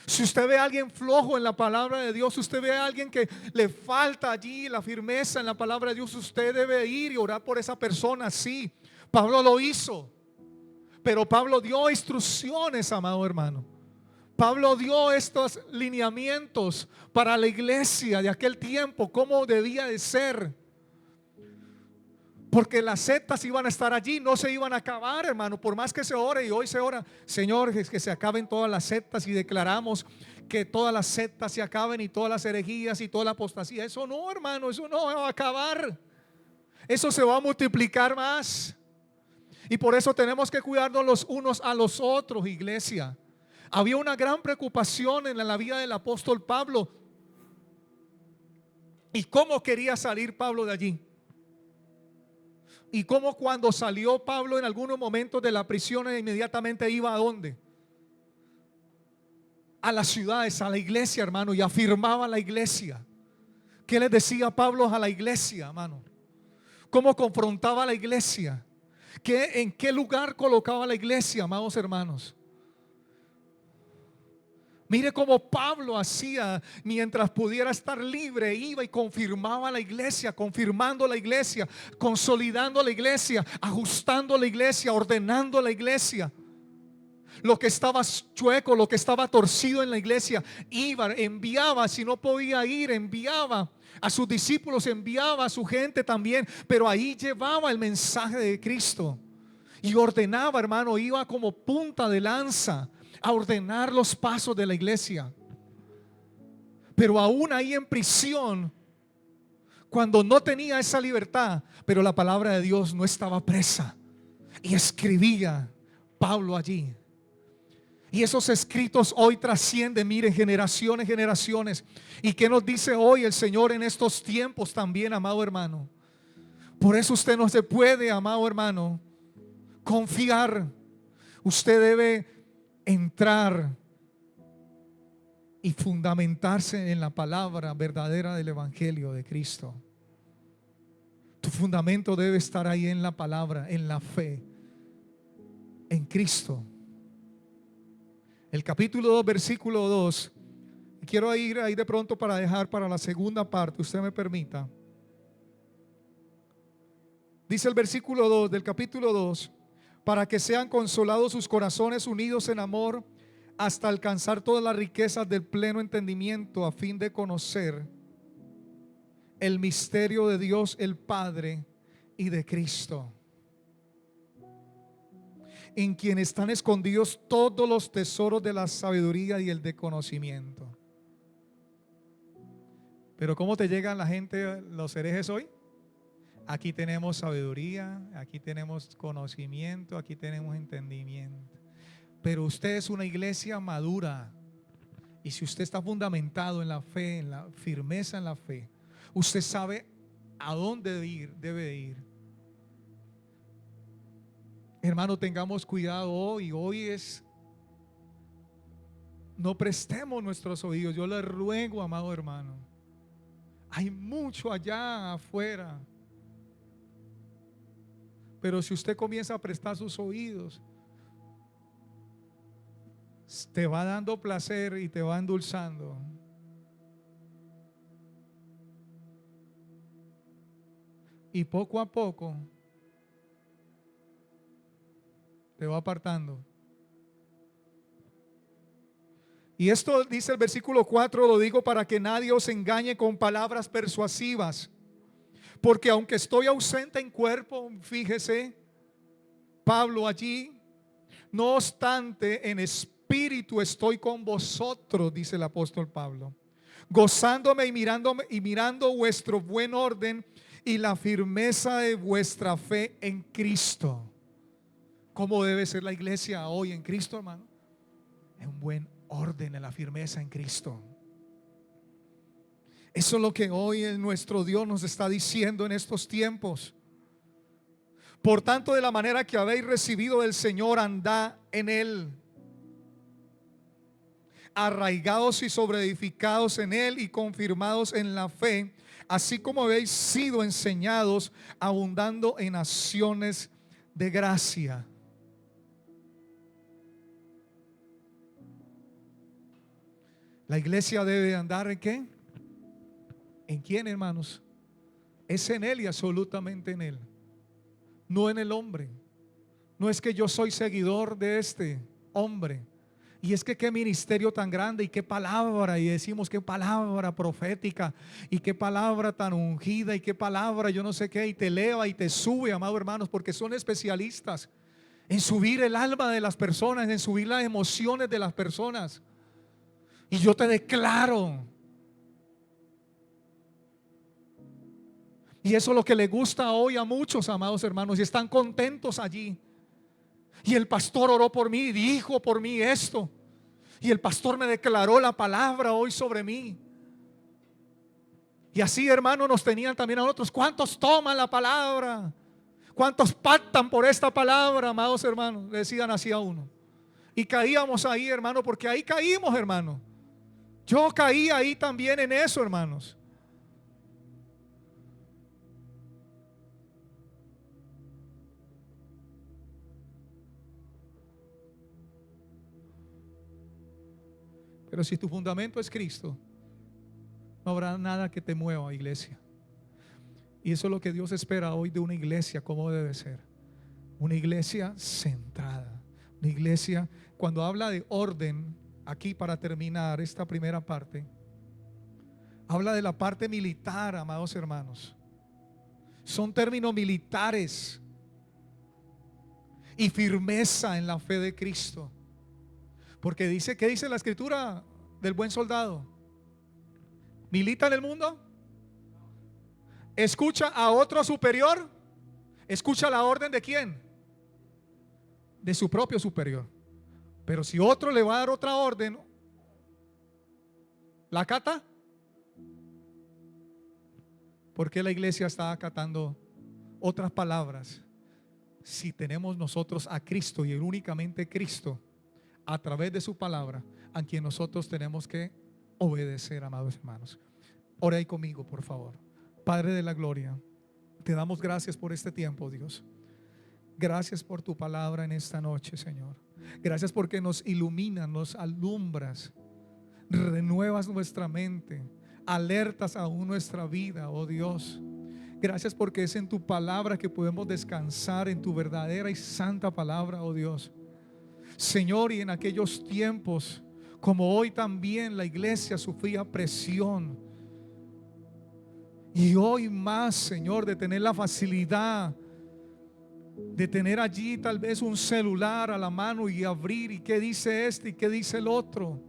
Speaker 1: Si usted ve a alguien flojo en la palabra de Dios, usted ve a alguien que le falta allí la firmeza en la palabra de Dios, usted debe ir y orar por esa persona. Sí, Pablo lo hizo, pero Pablo dio instrucciones, amado hermano. Pablo dio estos lineamientos para la iglesia de aquel tiempo, cómo debía de ser. Porque las sectas iban a estar allí, no se iban a acabar, hermano. Por más que se ore, y hoy se ora: Señor, que se acaben todas las sectas, y declaramos que todas las sectas se acaben y todas las herejías y toda la apostasía. Eso no, hermano, eso no va a acabar. Eso se va a multiplicar más. Y por eso tenemos que cuidarnos los unos a los otros, iglesia. Había una gran preocupación en la vida del apóstol Pablo. ¿Y cómo quería salir Pablo de allí? Y cómo cuando salió Pablo en algunos momentos de la prisión, inmediatamente iba ¿a dónde? A las ciudades, a la iglesia, hermano, y afirmaba la iglesia. ¿Qué les decía Pablo a la iglesia, hermano? ¿Cómo confrontaba a la iglesia? ¿En qué lugar colocaba la iglesia, amados hermanos? Mire cómo Pablo hacía mientras pudiera estar libre, iba y confirmaba la iglesia, confirmando la iglesia, consolidando la iglesia, ajustando la iglesia, ordenando la iglesia. Lo que estaba chueco, lo que estaba torcido en la iglesia, iba, enviaba. Si no podía ir, enviaba a sus discípulos, enviaba a su gente también, pero ahí llevaba el mensaje de Cristo y ordenaba, hermano, iba como punta de lanza a ordenar los pasos de la iglesia. Pero aún ahí en prisión, cuando no tenía esa libertad, pero la palabra de Dios no estaba presa, y escribía Pablo allí. Y esos escritos hoy trascienden, miren, generaciones, generaciones. ¿Y qué nos dice hoy el Señor en estos tiempos también, amado hermano? Por eso usted no se puede, amado hermano, confiar. Usted debe entrar y fundamentarse en la palabra verdadera del Evangelio de Cristo. Tu fundamento debe estar ahí en la palabra, en la fe, en Cristo. El capítulo 2, versículo 2. Quiero ir ahí de pronto para dejar para la segunda parte, usted me permita. Dice el versículo 2 del capítulo 2: para que sean consolados sus corazones unidos en amor, hasta alcanzar todas las riquezas del pleno entendimiento, a fin de conocer el misterio de Dios el Padre y de Cristo, en quien están escondidos todos los tesoros de la sabiduría y el de conocimiento. Pero ¿cómo te llegan la gente, los herejes hoy? Aquí tenemos sabiduría, aquí tenemos conocimiento, aquí tenemos entendimiento. Pero usted es una iglesia madura. Y si usted está fundamentado en la fe, en la firmeza en la fe, usted sabe a dónde debe ir. Hermano, tengamos cuidado hoy. Hoy es, no prestemos nuestros oídos. Yo le ruego, amado hermano, hay mucho allá afuera. Pero si usted comienza a prestar sus oídos, te va dando placer y te va endulzando. Y poco a poco te va apartando. Y esto dice el versículo 4, lo digo para que nadie os engañe con palabras persuasivas. Porque aunque estoy ausente en cuerpo, fíjese, Pablo allí, no obstante en espíritu estoy con vosotros, dice el apóstol Pablo, gozándome y mirando vuestro buen orden y la firmeza de vuestra fe en Cristo. ¿Cómo debe ser la iglesia hoy en Cristo, hermano? En un buen orden, en la firmeza en Cristo. Eso es lo que hoy nuestro Dios nos está diciendo en estos tiempos. Por tanto, de la manera que habéis recibido del Señor, andad en Él, arraigados y sobreedificados en Él y confirmados en la fe, así como habéis sido enseñados, abundando en acciones de gracia. La iglesia debe andar ¿en qué? ¿En quién, hermanos? Es en Él y absolutamente en Él, no en el hombre. No es que yo soy seguidor de este hombre, y es que qué ministerio tan grande y qué palabra, y decimos qué palabra profética y qué palabra tan ungida y qué palabra yo no sé qué, y te eleva y te sube, amados hermanos, porque son especialistas en subir el alma de las personas, en subir las emociones de las personas. Y yo te declaro, y eso es lo que le gusta hoy a muchos, amados hermanos, y están contentos allí. Y el pastor oró por mí, dijo por mí esto, y el pastor me declaró la palabra hoy sobre mí. Y así, hermanos, nos tenían también a nosotros. ¿Cuántos toman la palabra? ¿Cuántos pactan por esta palabra, amados hermanos? Le decían así a uno. Y caíamos ahí, hermano, porque ahí caímos, hermano. Yo caí ahí también en eso, hermanos. Pero si tu fundamento es Cristo, no habrá nada que te mueva, iglesia. Y eso es lo que Dios espera hoy de una iglesia, como debe ser. Una iglesia centrada. Una iglesia, cuando habla de orden, aquí para terminar esta primera parte, habla de la parte militar, amados hermanos. Son términos militares. Y firmeza en la fe de Cristo. Porque dice, ¿qué dice la escritura del buen soldado? ¿Milita en el mundo? ¿Escucha a otro superior? ¿Escucha la orden de quién? de su propio superior. Pero si otro le va a dar otra orden, ¿la acata? ¿Por qué la iglesia está acatando otras palabras? Si tenemos nosotros a Cristo y únicamente Cristo a través de su palabra, a quien nosotros tenemos que obedecer, amados hermanos. Ora ahí conmigo, por favor. Padre de la gloria, te damos gracias por este tiempo, Dios. Gracias por tu palabra en esta noche, Señor. Gracias porque nos iluminas, nos alumbras, renuevas nuestra mente, alertas aún nuestra vida, oh Dios. Gracias porque es en tu palabra que podemos descansar, en tu verdadera y santa palabra, oh Dios. Señor, y en aquellos tiempos, como hoy también la iglesia sufría presión, y hoy más, Señor, de tener la facilidad de tener allí tal vez un celular a la mano y abrir, y qué dice este y qué dice el otro.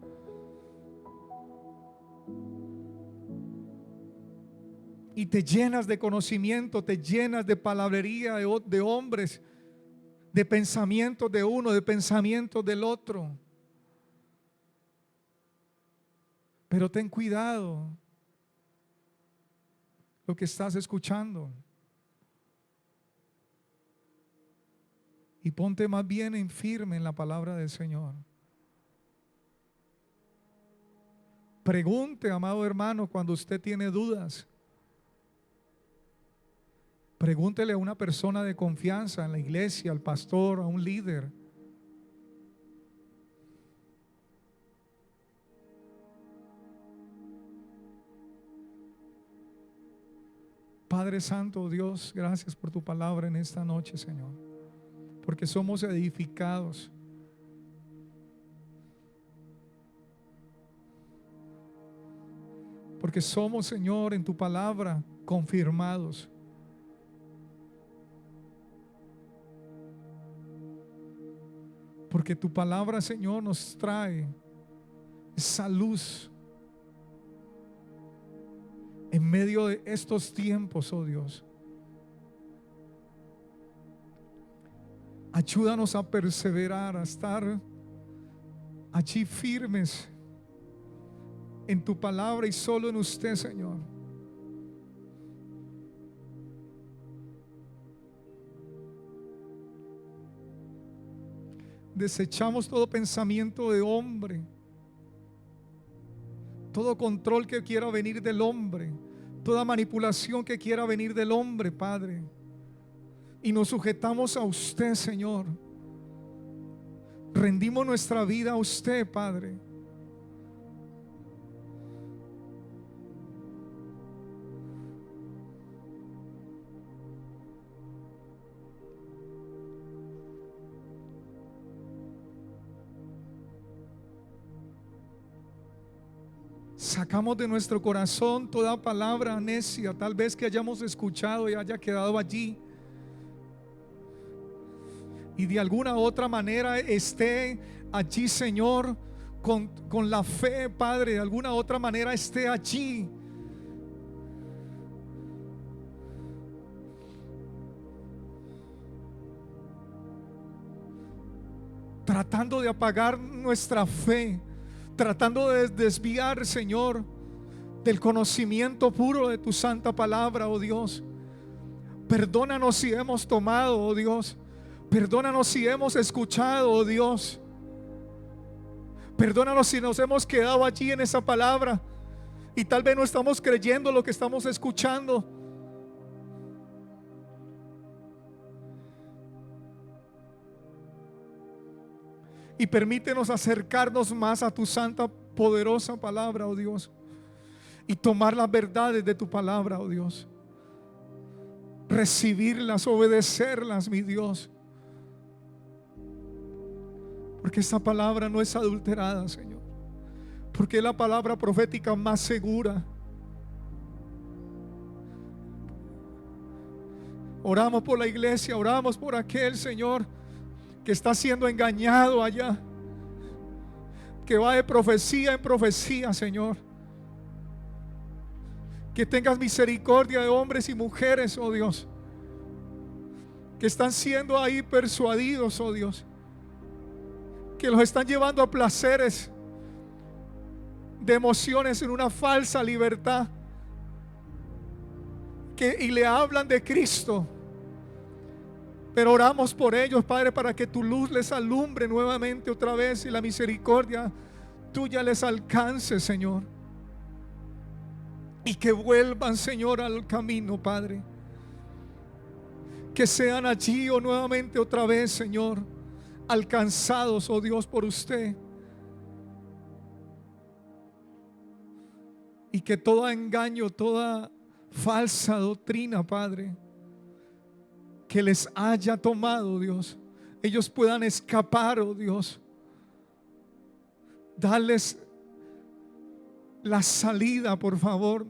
Speaker 1: Y te llenas de conocimiento, te llenas de palabrería de hombres, de pensamientos de uno, de pensamientos del otro. Pero ten cuidado lo que estás escuchando. Y ponte más bien en firme en la palabra del Señor. Pregunte, amado hermano, cuando usted tiene dudas. Pregúntele a una persona de confianza en la iglesia, al pastor, a un líder. Padre Santo, Dios, gracias por tu palabra en esta noche, Señor, porque somos edificados. Porque somos, Señor, en tu palabra confirmados. Porque tu palabra, Señor, nos trae esa luz en medio de estos tiempos, oh Dios. Ayúdanos a perseverar, a estar allí firmes en tu palabra y solo en usted, Señor. Desechamos todo pensamiento de hombre, todo control que quiera venir del hombre, toda manipulación que quiera venir del hombre, Padre. Y nos sujetamos a usted, Señor. Rendimos nuestra vida a usted, Padre. Sacamos de nuestro corazón toda palabra necia, tal vez que hayamos escuchado y haya quedado allí, y de alguna otra manera esté allí, Señor, con la fe, Padre, de alguna otra manera esté allí. Tratando de apagar nuestra fe, tratando de desviar, Señor, del conocimiento puro de tu santa palabra, oh Dios. Perdónanos si hemos tomado, oh Dios. Perdónanos si hemos escuchado, oh Dios. Perdónanos si nos hemos quedado allí en esa palabra y tal vez no estamos creyendo lo que estamos escuchando. Y permítenos acercarnos más a tu santa, poderosa palabra, oh Dios, y tomar las verdades de tu palabra, oh Dios. Recibirlas, obedecerlas, mi Dios. Porque esta palabra no es adulterada, Señor. Porque es la palabra profética más segura. Oramos por la iglesia, oramos por aquel, Señor, que está siendo engañado allá, que va de profecía en profecía, Señor. Que tengas misericordia de hombres y mujeres, oh Dios, que están siendo ahí persuadidos, oh Dios, que los están llevando a placeres de emociones en una falsa libertad, y le hablan de Cristo. Pero oramos por ellos, Padre, para que tu luz les alumbre nuevamente otra vez y la misericordia tuya les alcance, Señor. Y que vuelvan, Señor, al camino, Padre. Que sean allí o nuevamente otra vez, Señor, alcanzados, oh Dios, por usted. Y que todo engaño, toda falsa doctrina, Padre, que les haya tomado, Dios, ellos puedan escapar, oh Dios. Darles la salida, por favor.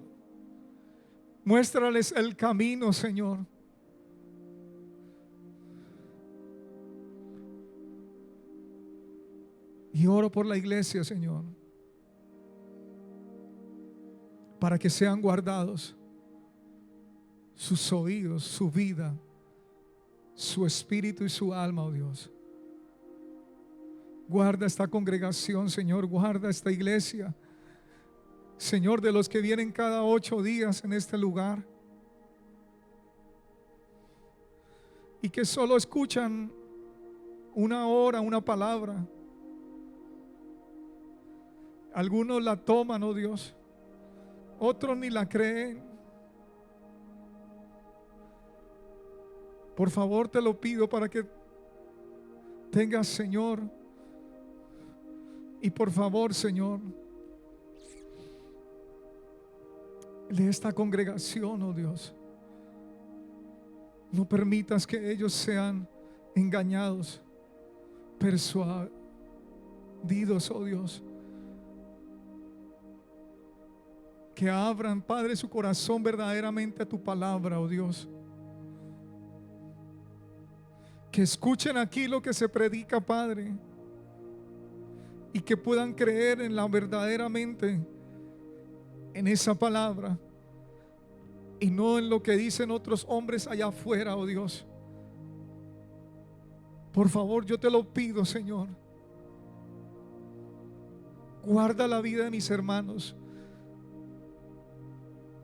Speaker 1: Muéstrales el camino, Señor. Y oro por la iglesia, Señor, para que sean guardados sus oídos, su vida, su espíritu y su alma, oh Dios. Guarda esta congregación, Señor. Guarda esta iglesia, Señor, de los que vienen cada 8 días en este lugar y que solo escuchan una hora, una palabra. Algunos la toman, oh Dios, otros ni la creen. Por favor, te lo pido para que tengas, Señor, y por favor, Señor, de esta congregación, oh Dios, no permitas que ellos sean engañados, persuadidos, oh Dios. Que abran, Padre, su corazón verdaderamente a tu palabra, oh Dios. Que escuchen aquí lo que se predica, Padre, y que puedan creer en la verdaderamente en esa palabra y no en lo que dicen otros hombres allá afuera, oh Dios. Por favor, yo te lo pido, Señor. Guarda la vida de mis hermanos.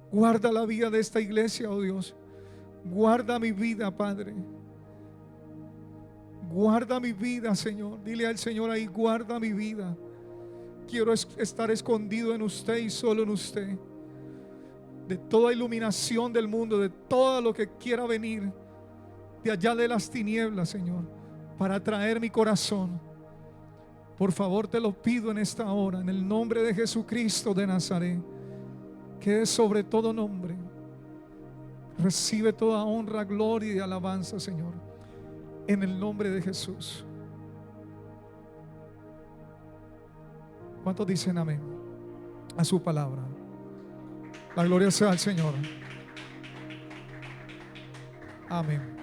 Speaker 1: Guarda la vida de esta iglesia, oh Dios. Guarda mi vida, Padre. Guarda mi vida, Señor. Dile al Señor ahí: guarda mi vida. Quiero estar escondido en usted y solo en usted. De toda iluminación del mundo, de todo lo que quiera venir de allá de las tinieblas, Señor, para traer mi corazón. Por favor, te lo pido en esta hora, en el nombre de Jesucristo de Nazaret, que es sobre todo nombre. Recibe toda honra, gloria y alabanza, Señor, en el nombre de Jesús. ¿Cuántos dicen amén a su palabra? La gloria sea al Señor. Amén.